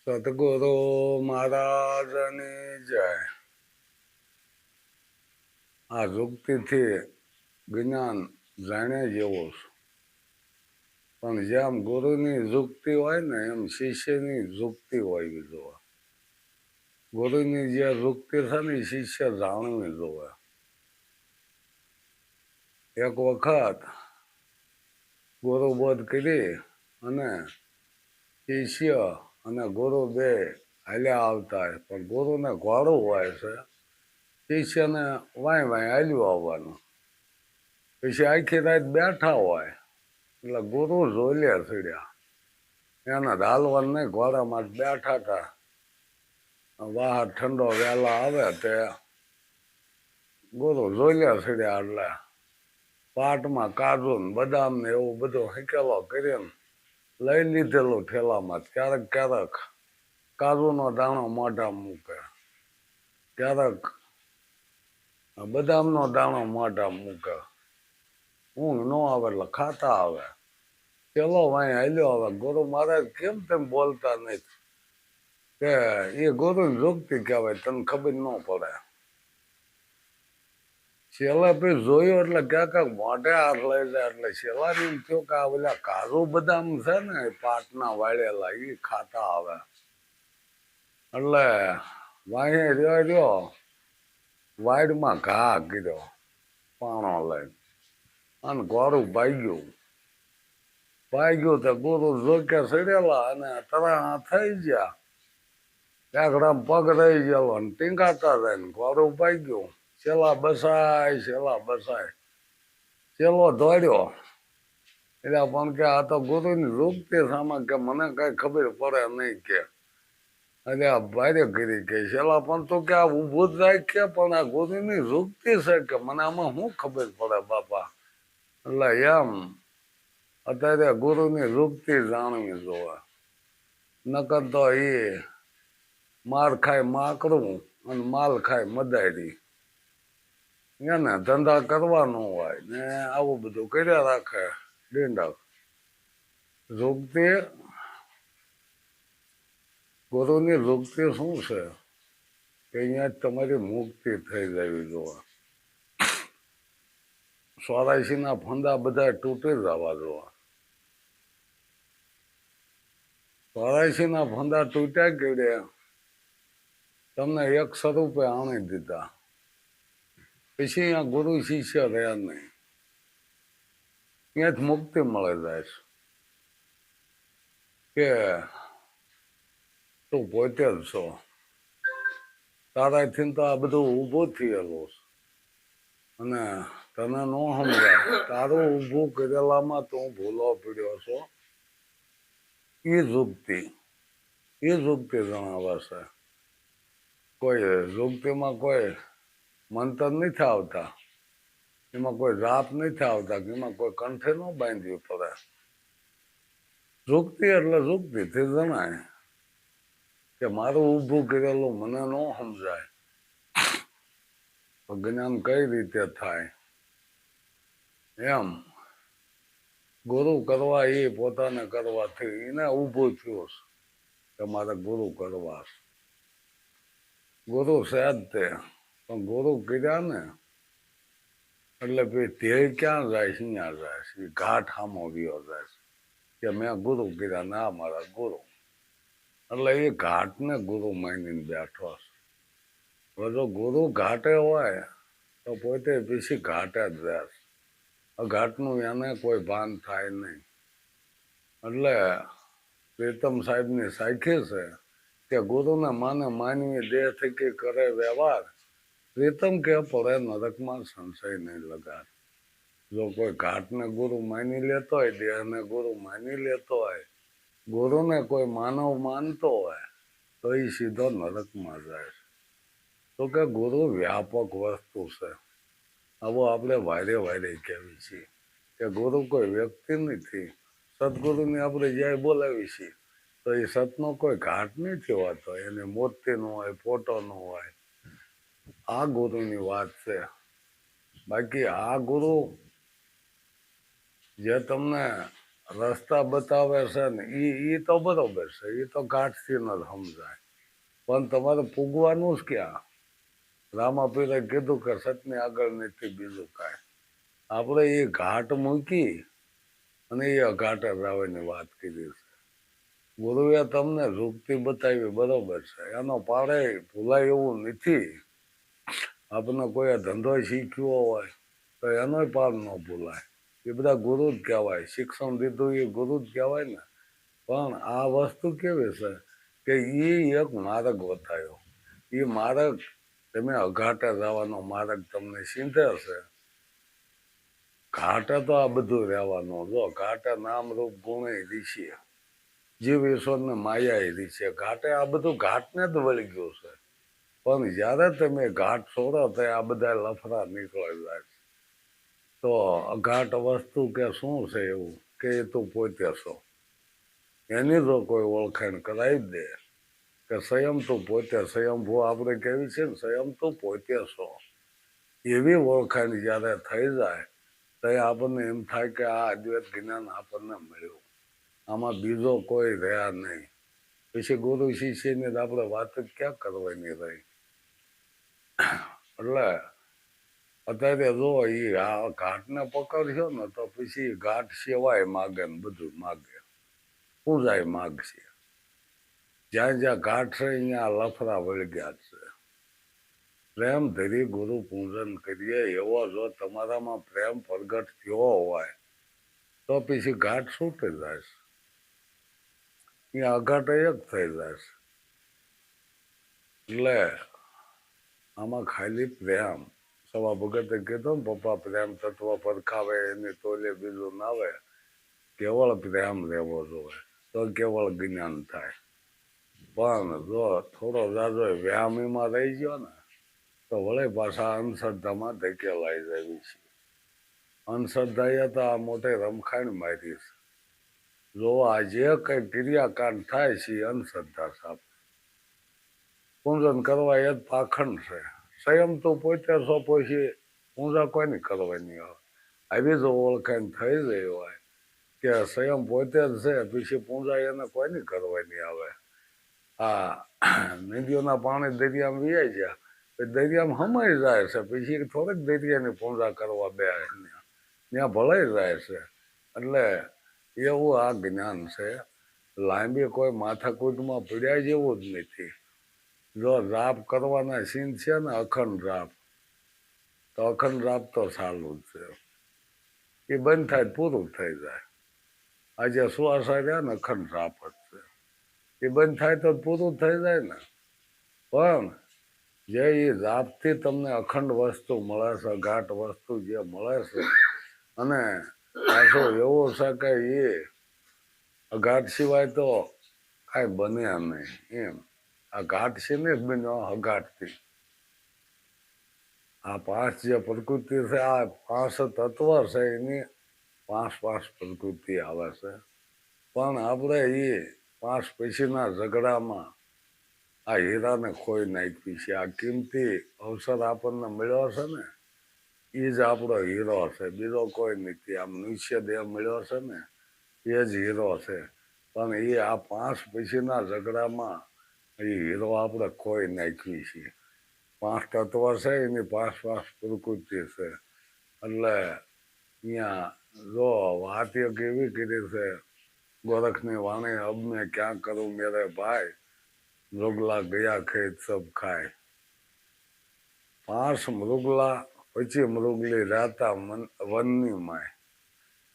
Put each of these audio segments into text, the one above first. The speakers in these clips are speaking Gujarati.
સદગુરુ મહારાજની જય. આ યુક્તિથી જ્ઞાન જાણ્યા જેવું છે, પણ જેમ ગુરુની યુક્તિ હોય ને એમ શિષ્યની યુક્તિ હોય જોવે. ગુરુની જે યુક્તિ છે ને એ શિષ્ય જાણવી જોવે. એક વખત ગુરુ બોધ કરી અને શિષ્ય અને ગુરુ બે હાલ્યા આવતા હોય, પણ ગુરુને ઘોડું હોય છે, શિષ્યને વાંય વાંય હાલ્યું આવવાનું. પછી આખી રાત બેઠા હોય એટલે ગુરુ ઝોલે ચડ્યા. એને હાલવાનું નહીં, ઘોડામાં બેઠા હતા. બહાર ઠંડો વહેલા આવે તે ગુરુ ઝોલ્યા ચડ્યા એટલે પાટમાં કાજુ ને બદામ ને એવું બધું હિકેલો કરીને લઈ લીધેલું ઠેલામાં. ક્યારેક ક્યારેક કાજુનો દાણો મોઢા મૂકે, ક્યારેક બદામનો દાણો મોઢા મૂકે. ઊંઘ ન આવે એટલે ખાતા આવે. પેલો વાંય હાલ્યો આવે. ગુરુ મહારાજ કેમ તેમ બોલતા નથી? કે એ ગુરુની યુક્તિ કહેવાય, તને ખબર ન પડે. છેલ્લા પછી જોયું એટલે ક્યાંક મોઢે હાથ લઈ જાય એટલે છેલ્લાની એમ થયું કે આ ઓલા કાજુ બદામ છે ને પાટના વાળેલા એ ખાતા આવે. એટલે વાંહે રહ્યો વાડમાં ઘા કર્યો પાણો લઈને અને ઘોડું ભાગ્યું તો ગુરુ ઝોકે ચડેલા અને તરાણા થઈ ગયા. એકડમ પગ રહી ગયેલો ને ટીંગાતા જાય ને ઘોડું ભાગ્યું. છેલ્લા બસાય છેલ્લો દોડ્યો એટલે પણ કે આ તો ગુરુની યુક્તિ સામા કે મને કઈ ખબર પડે નહીં કે. એટલે આ ભારે કરી કે છેલ્લા પણ તો કે આ ઊભું જ રાખીએ, પણ આ ગુરુની યુક્તિ છે કે મને આમાં શું ખબર પડે બાપા. એટલે એમ અત્યારે ગુરુની યુક્તિ જાણવી જોવે. નકર તો એ માર ખાય માકડું અને માલ ખાય મદારી. એને ધંધા કરવાનો હોય ને આવું બધું કર્યા રાખે ડીંડક. યુક્તિ ગુરુની યુક્તિ શું છે કે અહીંયા જ તમારી મુક્તિ થઈ જવી જોવા. 84ના ફંદા બધા તૂટી જવા જોવા. 84ના ફંદા તૂટ્યા કેડે તમને એક સ્વરૂપે આણી દીધા. પછી અહીંયા ગુરુ શિષ્ય રહ્યા નહીં. ત્યાં જ મુક્તિ મળે જાય છે કે તું પોતે જ છો. તારાથી તો આ બધું ઊભું થયેલું છે અને તને ન સમજાય. તારું ઊભું કરેલામાં તું ભૂલો પડ્યો છો. એ યુક્તિ જણાવે છે. કોઈ યુક્તિમાં કોઈ મંતર નથી આવતા, એમાં કોઈ જાપ નથી આવતા, એમાં કોઈ કંઠે ન બાંધવી પડે. યુક્તિ એટલે યુક્તિથી જણાય કે મારું ઊભું કરેલું મને ન સમજાય. જ્ઞાન કઈ રીતે થાય એમ ગુરુ કરવા એ પોતાને કરવાથી એને ઊભું થયું કે મારે ગુરુ કરવા. ગુરુ છે જ તે, પણ ગુરુ કર્યા ને એટલે ભાઈ ધ્યેય ક્યાં જાય છે? અહીંયા જાય છે. એ ઘાટ સામો ગયો જાય છે કે મેં ગુરુ કર્યા ના મારા ગુરુ. એટલે એ ઘાટને ગુરુ માનીને બેઠો છે. જો ગુરુ ઘાટે હોય તો પોતે પછી ઘાટે જ રહે. ઘાટનું એને કોઈ ભાન થાય નહીં. એટલે પ્રીતમ સાહેબની સાખી છે કે ગુરુને માને માનવી દેહ થકી કરે વ્યવહાર. પ્રીતમ કે પડે નરકમાં સંશય નહીં લગાડ. જો કોઈ ઘાટને ગુરુ માની લેતો હોય, દેહને ગુરુ માની લેતો હોય, ગુરુને કોઈ માનવ માનતો હોય તો એ સીધો નરકમાં જાય છે. તો કે ગુરુ વ્યાપક વસ્તુ છે. આવો આપણે વારે કહેવી છીએ કે ગુરુ કોઈ વ્યક્તિ નથી. સદગુરુને આપણે જ્યારે બોલાવી છીએ તો એ સતનો કોઈ ઘાટ નથી હોતો. એને મૂર્તિનો હોય, ફોટોનો હોય. આ ગુરુની વાત છે. બાકી આ ગુરુ જે તમને રસ્તા બતાવે છે ને એ તો બરોબર છે, એ તો ગાંઠથી ન સમજાય, પણ તમારે પૂગવાનું જ ક્યાં? રામાપીરે કીધું કે સતની આગળ નથી બીજું કાંઈ. આપણે એ ઘાટ મૂકી અને એ અઘાટે જવાની વાત કરી છે. ગુરુએ તમને રૂપથી બતાવી બરોબર છે, એનો પાડે ભૂલાય એવું નથી. આપણને કોઈ ધંધો શીખ્યો હોય તો એનો પાર ન ભૂલાય, એ બધા ગુરુ જ કહેવાય. શિક્ષણ દીધું એ ગુરુ જ કહેવાય ને. પણ આ વસ્તુ કેવી છે કે એ એક માર્ગ બતાવ્યો. એ માર્ગ તમે અઘાટે જવાનો માર્ગ તમને સીધે હશે. ઘાટે તો આ બધું રહેવાનું. જો ઘાટે નામ રૂપ ગુણે ઋષિ, જીવ ઈશ્વરને માયા ઋષિ, ઘાટે આ બધું ઘાટને જ વળી ગયું છે. પણ જ્યારે તમે ઘાટ છોડો તો આ બધા લફડા નીકળી જાય. તો અઘાટ વસ્તુ કે શું છે એવું કે એ તું પોતે છો. એની જો કોઈ ઓળખાણ કરાવી દે કે સ્વયં તું પોતે, સ્વયંભૂ આપણે કેવી છે ને, સ્વયં તું પોતે છો, એવી ઓળખાણ જ્યારે થઈ જાય તો આપણને એમ થાય કે આ અદ્વૈત જ્ઞાન આપણને મળ્યું, આમાં બીજો કોઈ રહ્યા નહીં. પછી ગુરુ શિષ્યની આપણે વાત જ ક્યાં કરવાની રહી. એટલે અત્યારે જો એ આ ઘાટને પકડશો ને તો પછી ઘાટ સેવાય માગે ને બધું માગે, પૂજાય માગશે. જ્યાં જ્યાં ઘાટ છે અહીંયા લફરા વળગ્યા છે. પ્રેમ ધરી ગુરુ પૂજન કરીએ એવો જો તમારામાં પ્રેમ પ્રગટ થયો હોય તો પછી ઘાટ છૂટી જાય છે, અહીંયા અઘાટ એક થઈ જાય છે. એટલે આમાં ખાલી પ્રેમ, સવા ભગતે કીધું ને પપ્પા પ્રેમ તત્વ પરખાવે એની તોલે બીજું ના આવે. કેવળ પ્રેમ રહેવો જોઈએ તો કેવળ જ્ઞાન થાય. પણ જો થોડો જાજો વ્યામીમાં રહી ગયો ને તો વળે પાછા અંધશ્રદ્ધામાં ધકેલાઈ જાય છે. અંધશ્રદ્ધાએ તો આ મોટે રમખાણ મારી છે. જો આ જે કઈ ક્રિયાકાંડ થાય છે એ અંધશ્રદ્ધા સાપ. પૂજન કરવા એ જ પાખંડ છે. સ્વયં તો પોતે છો, પછી પૂજા કોઈની કરવાની આવે. આવી જો ઓળખાણ થઈ ગઈ હોય કે સ્વયં પોતે જ છે, પછી પૂજા એને કોઈની કરવાની આવે. આ નદીઓના પાણી દરિયામાં વિયાઈ ગયા, દરિયામાં હમાઈ જાય છે, પછી થોડીક દરિયાની પૂજા કરવા બે ત્યાં ભળાઈ જાય છે. એટલે એવું આ જ્ઞાન છે. લાંબી કોઈ માથાકૂટમાં પીડ્યા જેવું જ નથી. જો રાપ કરવાના સીન છે ને અખંડ રાપ, તો અખંડ રાપ તો ચાલુ જ છે. એ બંધ થાય પૂરું થઈ જાય. આજે સુવાસા રહ્યા ને અખંડ રાપ જ છે. એ બંધ થાય તો પૂરું થઈ જાય ને. પણ જે એ રાપથી તમને અખંડ વસ્તુ મળે છે, ઘાટ વસ્તુ જે મળે છે, અને પાછો એવો છે કે એ અઘાટ સિવાય તો કાંઈ બને નહીં એમ. આ ઘાટ છે ને જ બન્યો અઘાટથી. આ પાંચ જે પ્રકૃતિ છે, આ પાંચ તત્વ છે, એની પાંચ પ્રકૃતિ આવે છે. પણ આપણે એ પાંચ પછીના ઝઘડામાં આ હીરાને ખોઈ નાખી છે. આ કિંમતી અવસર આપણને મળ્યો છે ને એ જ આપણો હીરો છે, બીજો કોઈ નથી. આમ નિશ્ચય દેહ મળ્યો છે ને એ જ હીરો છે. પણ એ આ પાંચ પછીના ઝઘડામાં એ હીરો આપણે ખોઈ નાખી છીએ. પાંચ તત્વ છે એની પાંચ પ્રકૃતિ છે. એટલે અહીંયા જો વાત એક એવી કરી છે ગોરખની વાણી, અબ મેં ક્યાં કરું મેરે ભાઈ, મૃગલા ગયા ખેત સબ ખાય. પાંચ મૃગલા પછી મૃગલી રહેતા વનની માય.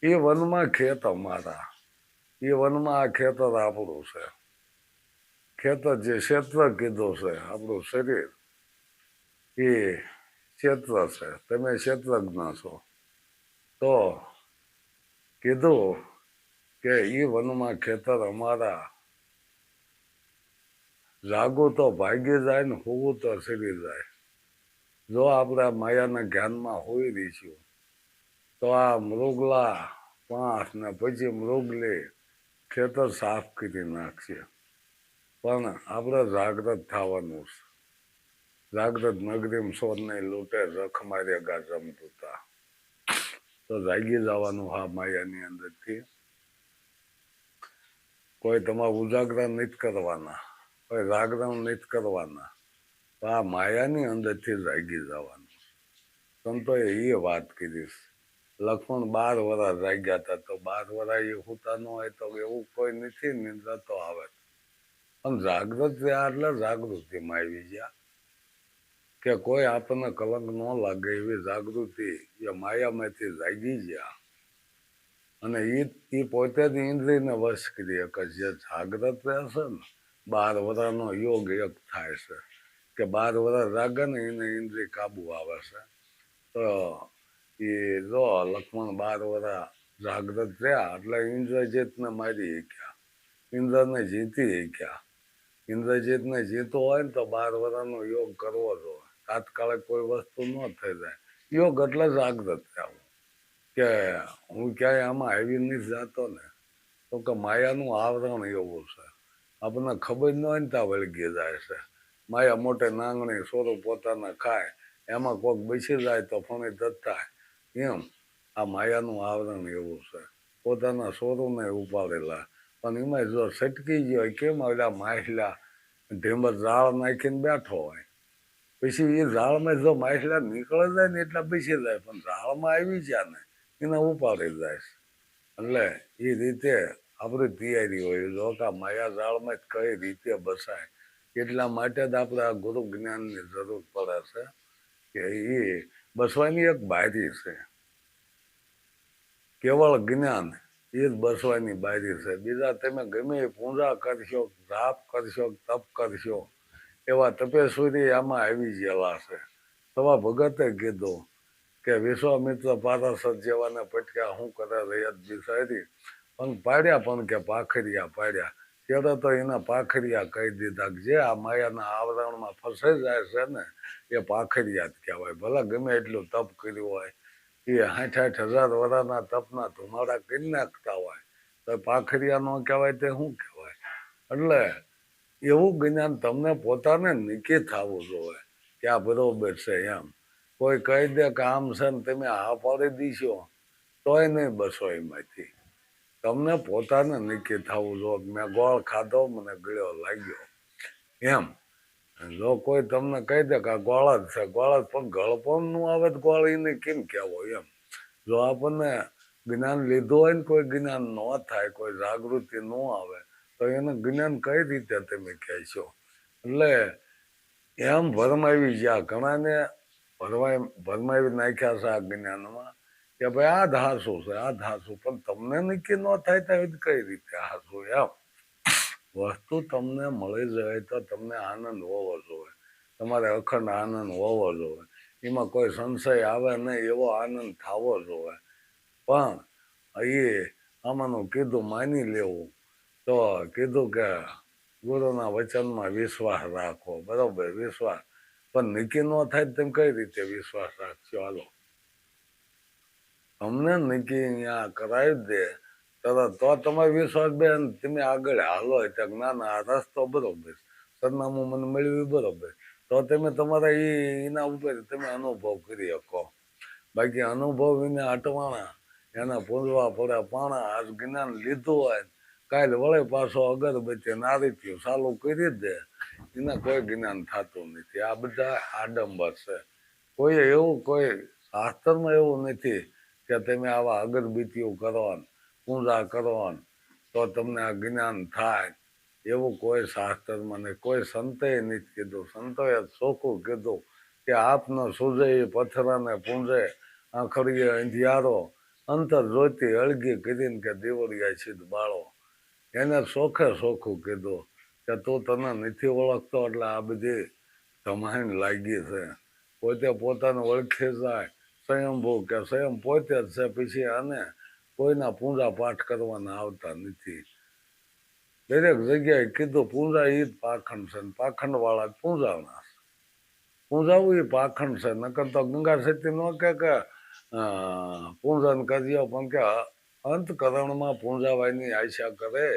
એ વનમાં ખેત અમારા, એ વનમાં આ ખેતર આપણું છે. ખેતર જે ક્ષેત્ર કીધું છે આપણું શરીર, એ ક્ષેત્ર છે. તમે ક્ષેત્રજ્ઞ છો. તો કીધું કે એ વનમાં ખેતર અમારા, જાગું તો ભાગી જાય ને હોવું તો સરી જાય. જો આપણે માયાના જ્ઞાનમાં હોઈ રહીશું તો આ મૃગલા પાંચ ને પછી મૃગલી ખેતર સાફ કરી નાખશે. પણ આપણે જાગૃત થવાનું છે. જાગૃત નગરીમાં સોરને લૂંટે રખ મારે ગાજમ તૂતા. તો જાગી જવાનું હા માયાની અંદરથી. કોઈ તમારે ઉજાગરા નથી કરવાના, કોઈ જાગરણ નથી કરવાના, તો આ માયાની અંદરથી જાગી જવાનું. સંતોએ એ વાત કીધી. લક્ષ્મણ 12 વર્ષ જાગ્યા હતા, તો 12 વર્ષ એ હોતા ન હોય તો એવું કોઈ નથી, નિંદ્રા તો આવે. પણ જાગૃત રહ્યા એટલે જાગૃતિમાં આવી ગયા કે કોઈ આપણને કલંક ન લાગે એવી જાગૃતિ એ માયામાંથી જાગી ગયા. અને એ પોતે જ ઇન્દ્રિયને વશ કરી કે જે જાગ્રત રહેશે ને 12 વર્ષનો યોગ એક થાય છે કે 12 વર્ષ જાગે ને એને ઇન્દ્રિય કાબુ આવે છે. તો એ જો લક્ષ્મણ 12 વર્ષ જાગ્રત રહ્યા એટલે ઇન્દ્રજીતને મારી ગયા, ઇન્દ્રને જીતી ગયા. ઇન્દ્રજીતને જીતો હોય ને તો 12 વર્ષનો યોગ કરવો જોઈએ. તાત્કાલિક કોઈ વસ્તુ ન થઈ જાય. યોગ એટલે જાગ્રત રહેવું કે હું ક્યાંય આમાં આવી નથી જતો ને, તો કે માયાનું આવરણ એવું છે, આપણને ખબર ન હોય ને ત્યાં વળગી જાય છે. માયા મોટે નાંગણી સોરું પોતાના ખાય, એમાં કોઈક બેસી જાય તો ફણી દત્તા. એમ આ માયાનું આવરણ એવું છે. પોતાના સોરુને ઉપાડેલા, પણ એમાં જો સટકી ગયો કેમ ઓલા માછલા ઢીમર ઝાડ નાખીને બેઠો હોય, પછી એ ઝાડમાં જો માછલા નીકળે જાય ને એટલા બેસી જાય, પણ ઝાડમાં આવી જાય ને એને ઉપાડી જાય છે. એટલે એ રીતે આપણી તૈયારી હોય જો કે માયા ઝાડમાં જ કઈ રીતે બસાય. એટલા માટે જ આપણે આ ગુરુ જ્ઞાનની જરૂર પડે છે કે એ બસવાની એક બારી છે. કેવળ જ્ઞાન એ જ બસવાની બારી છે. બીજા તમે ગમે એ પૂજા કરશો, જાપ કરશો, તપ કરશો, એવા તપેશ્વરી આમાં આવી ગયેલા છે. તવા ભગતે કીધું કે વિશ્વામિત્ર પારાસર જેવાને પટક્યા શું કરે રૈયત બિસારી, પણ પાડ્યા પણ કે પાખરિયા પાડ્યા. ત્યારે તો એના પાખરિયા કહી દીધા કે જે આ માયાના આવરણમાં ફસાઈ જાય છે ને એ પાખરિયા જ કહેવાય. ભલે ગમે એટલું તપ કર્યું હોય, એ 60,000 વર્ષના તપના ધુમાડા કરી નાખતા હોય તો પાખરિયા ન કહેવાય તે શું કહેવાય? એટલે એવું જ્ઞાન તમને પોતાને નિકી થવું જોઈએ કે આ બરોબર છે. એમ કોઈ કહી દે કે આમ છે ને તમે હા પાડી દીશો તોય નહીં બસો એમાંથી. તમને પોતાને નિકી થવું જોઈએ. મેં ગોળ ખાધો મને ગળ્યો લાગ્યો એમ. જો કોઈ તમને કહી દે કે આ ગોળ જ છે, ગોળ જ, પણ ગળપણ નું આવે તો ગોળ એને કેમ કહેવો એમ. જો આપણને જ્ઞાન લીધું હોય ને કોઈ જ્ઞાન ન થાય, કોઈ જાગૃતિ ન આવે તો એને જ્ઞાન કઈ રીતે તમે કહેશો? એટલે એમ ભરમાવી ગયા, ઘણાને ભરમાવી નાખ્યા છે આ જ્ઞાનમાં કે ભાઈ આ જ હાસું છે, આ જ હાસું, પણ તમને નક્કી ન થાય તો કઈ રીતે હાસું એમ. વસ્તુ તમને મળી જાય તો તમને આનંદ હોવો જોઈએ, તમારે અખંડ આનંદ હોવો જોઈએ, એમાં કોઈ સંશય આવે નહીં એવો આનંદ થવો જોઈએ. પણ એ આમાંનું કીધું માની લેવું તો કીધું કે ગુરુના વચનમાં વિશ્વાસ રાખો, બરોબર વિશ્વાસ, પણ નક્કી ન થાય તમે કઈ રીતે વિશ્વાસ રાખશો? હાલો, તમને નક્કી અહીંયા કરાવી દે તરત તો તમારો વિશ્વાસ બે તમે આગળ હાલો. ત્યાં ના ના આ રસ્તો બરોબર, સરનામું મને મળ્યું બરોબર, તો તમે તમારા એના ઉપર તમે અનુભવ કરી શકો. બાકી અનુભવ એને અટવાણા એના પૂંજવા પડે પાણા. આજ જ્ઞાન લીધું હોય કાલે વળે પાછો અગરબત્તી નારીત્યું ચાલુ કરી દે, એને કોઈ જ્ઞાન થતું નથી. આ બધા આડંબર છે. કોઈ એવું કોઈ શાસ્ત્રમાં એવું નથી કે તમે આવા અગરબત્તીઓ કરો પૂજા કરો તો તમને આ જ્ઞાન થાય. એવું કોઈ શાસ્ત્રમાં નહીં, કોઈ સંતે નથી કીધું. સંતોએ ચોખ્ખું કીધું કે આપનો સૂજે પથ્થરને પૂંજે, આખડીએ અંધિયારો, અંતર જોતી અળગી કરીને કે દીવડિયા સીધ બાળો. એને ચોખ્ખે ચોખ્ખું કીધું કે તું તને નથી ઓળખતો એટલે આ બધી ધમાઈન લાગી છે. પોતે પોતાને ઓળખી જાય સ્વયંભૂ કે સ્વયં પોતે જ છે, પછી આને કોઈના પૂજા પાઠ કરવાના આવતા નથી. દરેક જગ્યાએ કીધું પૂજા એ જ પાખંડ છે, પાખંડ વાળા જ પૂજાવના છે. પૂજાવું એ પાખંડ છે. નકર તો ગંગા સતી ન કે પૂજન કર્યો, પણ કે અંતકરણમાં પૂંજાવાની આશા કરે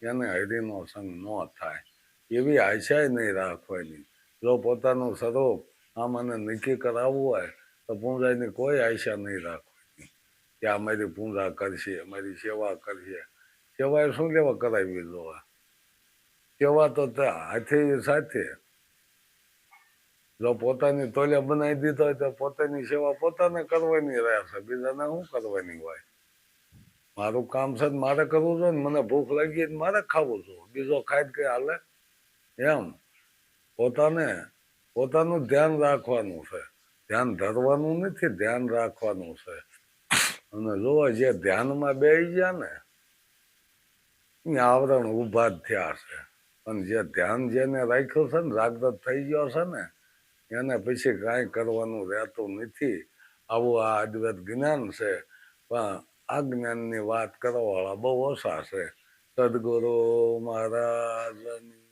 એને હરિનો સંગ ન થાય એવી આશા નહીં રાખવાની. જો પોતાનું સ્વરૂપ આ મને નક્કી કરાવવું હોય તો પૂંજાની કોઈ આશા નહીં રાખવાની કે આ મારી પૂજા કરશે, મારી સેવા કરશે. સેવાએ શું લેવા કરાવી જોવા? સેવા તો હાથે સાથે. જો પોતાની તોલે બનાવી દીધો હોય તો પોતાની સેવા પોતાને કરવાની રહેશે, બીજાને શું કરવાની હોય? મારું કામ છે મારે કરવું જોઈએ ને, મને ભૂખ લાગી મારે ખાવું જોઈએ, બીજો ખાઈ કે હાલે? એમ પોતાનું ધ્યાન રાખવાનું છે, ધ્યાન ધરવાનું નથી, ધ્યાન રાખવાનું છે. અને જોવા જે ધ્યાનમાં બેસી ગયા ને એ આવરણ ઉભા જ થયા છે. અને જે ધ્યાન જેને રાખ્યું છે ને, જાગૃત થઈ ગયો છે ને, એને પછી કાંઈ કરવાનું રહેતું નથી. આવું આ અદ્વૈત જ્ઞાન છે, પણ આ જ્ઞાનની વાત કરવા વાળા બહુ ઓછા છે. સદગુરુ મહારાજની